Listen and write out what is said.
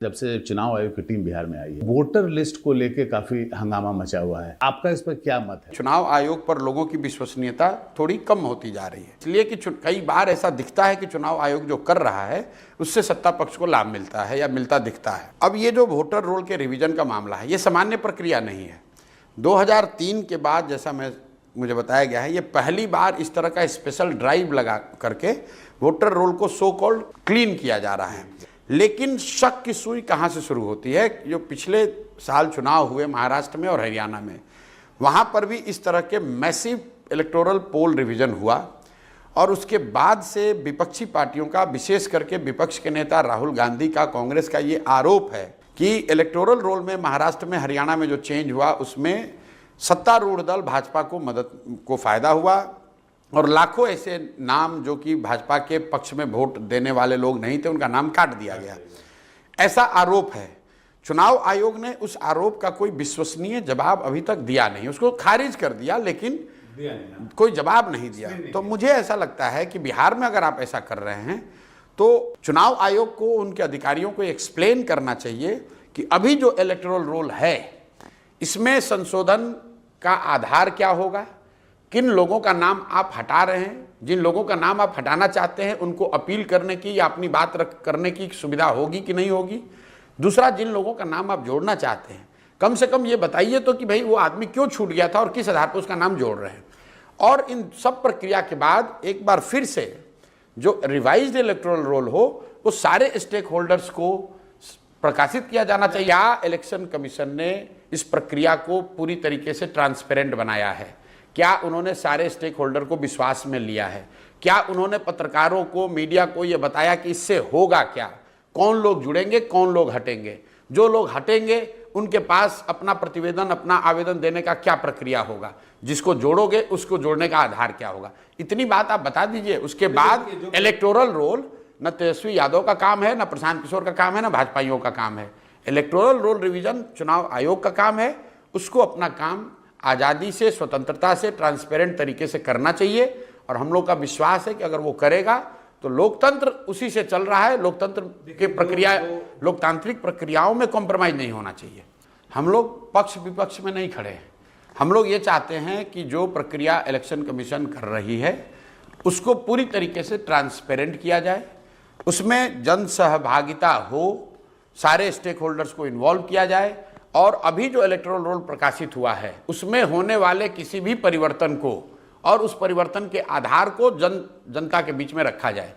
जब से चुनाव आयोग की टीम बिहार में आई है, वोटर लिस्ट को लेके काफी हंगामा मचा हुआ है। आपका इस पर क्या मत है? चुनाव आयोग पर लोगों की विश्वसनीयता थोड़ी कम होती जा रही है, इसलिए कि कई बार ऐसा दिखता है कि चुनाव आयोग जो कर रहा है उससे सत्ता पक्ष को लाभ मिलता है या मिलता दिखता है। अब ये जो वोटर रोल के रिवीजन का मामला है, ये सामान्य प्रक्रिया नहीं है। 2003 के बाद जैसा मुझे बताया गया है, ये पहली बार इस तरह का स्पेशल ड्राइव लगा करके वोटर रोल को सो कॉल्ड क्लीन किया जा रहा है। लेकिन शक की सुई कहाँ से शुरू होती है? जो पिछले साल चुनाव हुए महाराष्ट्र में और हरियाणा में, वहाँ पर भी इस तरह के मैसिव इलेक्टोरल पोल रिवीजन हुआ और उसके बाद से विपक्षी पार्टियों का, विशेष करके विपक्ष के नेता राहुल गांधी का, कांग्रेस का ये आरोप है कि इलेक्टोरल रोल में महाराष्ट्र में, हरियाणा में जो चेंज हुआ उसमें सत्तारूढ़ दल भाजपा को फायदा हुआ और लाखों ऐसे नाम जो कि भाजपा के पक्ष में वोट देने वाले लोग नहीं थे, उनका नाम काट दिया गया। ऐसा आरोप है। चुनाव आयोग ने उस आरोप का कोई विश्वसनीय जवाब अभी तक दिया नहीं, उसको खारिज कर दिया, लेकिन कोई जवाब नहीं दिया। तो मुझे ऐसा लगता है कि बिहार में अगर आप ऐसा कर रहे हैं तो चुनाव आयोग को, उनके अधिकारियों को एक्सप्लेन करना चाहिए कि अभी जो इलेक्टोरल रोल है इसमें संशोधन का आधार क्या होगा, किन लोगों का नाम आप हटा रहे हैं, जिन लोगों का नाम आप हटाना चाहते हैं उनको अपील करने की या अपनी बात करने की सुविधा होगी कि नहीं होगी। दूसरा, जिन लोगों का नाम आप जोड़ना चाहते हैं, कम से कम ये बताइए तो कि भाई वो आदमी क्यों छूट गया था और किस आधार पर उसका नाम जोड़ रहे हैं। और इन सब प्रक्रिया के बाद एक बार फिर से जो रिवाइज्ड इलेक्टोरल रोल हो वो सारे स्टेक होल्डर्स को प्रकाशित किया जाना चाहिए। क्या इलेक्शन कमीशन ने इस प्रक्रिया को पूरी तरीके से ट्रांसपेरेंट बनाया है? क्या उन्होंने सारे स्टेक होल्डर को विश्वास में लिया है? क्या उन्होंने पत्रकारों को, मीडिया को यह बताया कि इससे होगा क्या, कौन लोग जुड़ेंगे, कौन लोग हटेंगे, जो लोग हटेंगे उनके पास अपना प्रतिवेदन, अपना आवेदन देने का क्या प्रक्रिया होगा, जिसको जोड़ोगे उसको जोड़ने का आधार क्या होगा? इतनी बात आप बता दीजिए। उसके बाद इलेक्टोरल रोल न तेजस्वी यादव का काम है, न प्रशांत किशोर का काम है, न भाजपाइयों का काम है। इलेक्टोरल रोल रिवीजन चुनाव आयोग का काम है। उसको अपना काम आज़ादी से, स्वतंत्रता से, ट्रांसपेरेंट तरीके से करना चाहिए और हम लोग का विश्वास है कि अगर वो करेगा तो लोकतंत्र उसी से चल रहा है। लोकतंत्र के प्रक्रिया, लोकतांत्रिक प्रक्रियाओं में कॉम्प्रोमाइज़ नहीं होना चाहिए। हम लोग पक्ष विपक्ष में नहीं खड़े हैं। हम लोग ये चाहते हैं कि जो प्रक्रिया इलेक्शन कमीशन कर रही है उसको पूरी तरीके से ट्रांसपेरेंट किया जाए, उसमें जन सहभागिता हो, सारे स्टेक होल्डर्स को इन्वॉल्व किया जाए और अभी जो इलेक्टोरल रोल प्रकाशित हुआ है उसमें होने वाले किसी भी परिवर्तन को और उस परिवर्तन के आधार को जनता के बीच में रखा जाए।